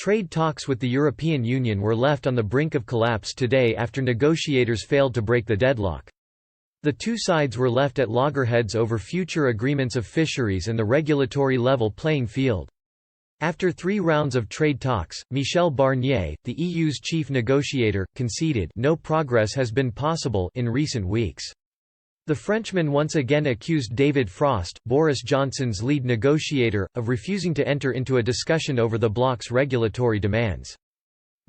Trade talks with the European Union were left on the brink of collapse today after negotiators failed to break the deadlock. The two sides were left at loggerheads over future agreements of fisheries and the regulatory level playing field. After 3 rounds of trade talks, Michel Barnier, the EU's chief negotiator, conceded no progress has been possible in recent weeks. The Frenchman once again accused David Frost, Boris Johnson's lead negotiator, of refusing to enter into a discussion over the bloc's regulatory demands.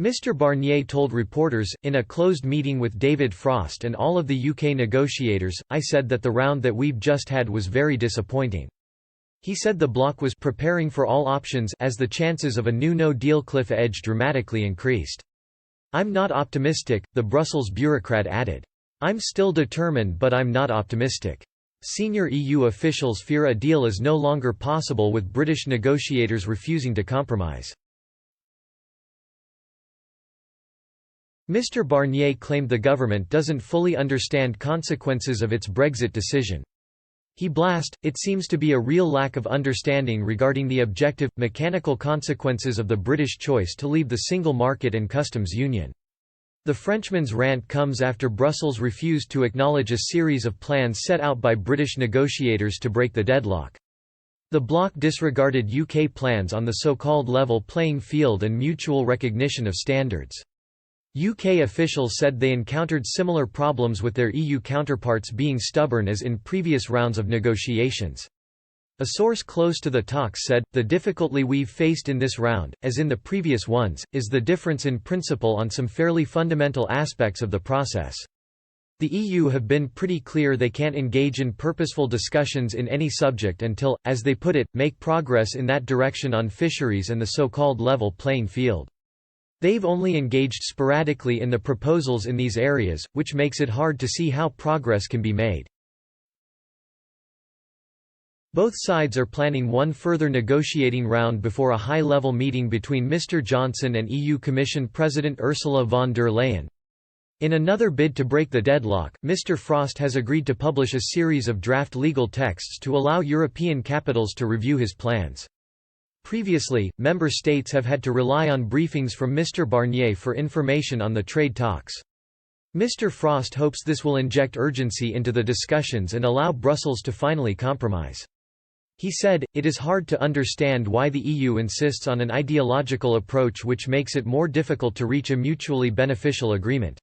Mr Barnier told reporters, in a closed meeting with David Frost and all of the UK negotiators, "I said that the round that we've just had was very disappointing." He said the bloc was preparing for all options as the chances of a new no-deal cliff edge dramatically increased. "I'm not optimistic," the Brussels bureaucrat added. "I'm still determined but I'm not optimistic." Senior EU officials fear a deal is no longer possible with British negotiators refusing to compromise. Mr Barnier claimed the government doesn't fully understand consequences of its Brexit decision. He blasted, "It seems to be a real lack of understanding regarding the objective, mechanical consequences of the British choice to leave the single market and customs union." The Frenchman's rant comes after Brussels refused to acknowledge a series of plans set out by British negotiators to break the deadlock. The bloc disregarded UK plans on the so-called level playing field and mutual recognition of standards. UK officials said they encountered similar problems with their EU counterparts being stubborn as in previous rounds of negotiations. A source close to the talks said, "The difficulty we've faced in this round, as in the previous ones, is the difference in principle on some fairly fundamental aspects of the process. The EU have been pretty clear they can't engage in purposeful discussions in any subject until, as they put it, make progress in that direction on fisheries and the so-called level playing field. They've only engaged sporadically in the proposals in these areas, which makes it hard to see how progress can be made." Both sides are planning one further negotiating round before a high-level meeting between Mr Johnson and EU Commission President Ursula von der Leyen. In another bid to break the deadlock, Mr Frost has agreed to publish a series of draft legal texts to allow European capitals to review his plans. Previously, member states have had to rely on briefings from Mr Barnier for information on the trade talks. Mr Frost hopes this will inject urgency into the discussions and allow Brussels to finally compromise. He said, "It is hard to understand why the EU insists on an ideological approach which makes it more difficult to reach a mutually beneficial agreement.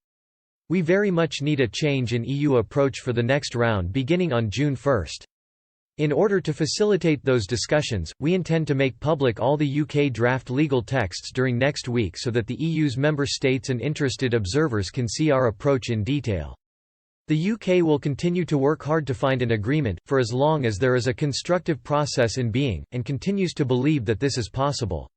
We very much need a change in EU approach for the next round beginning on June 1. In order to facilitate those discussions, we intend to make public all the UK draft legal texts during next week so that the EU's member states and interested observers can see our approach in detail. The UK will continue to work hard to find an agreement, for as long as there is a constructive process in being, and continues to believe that this is possible."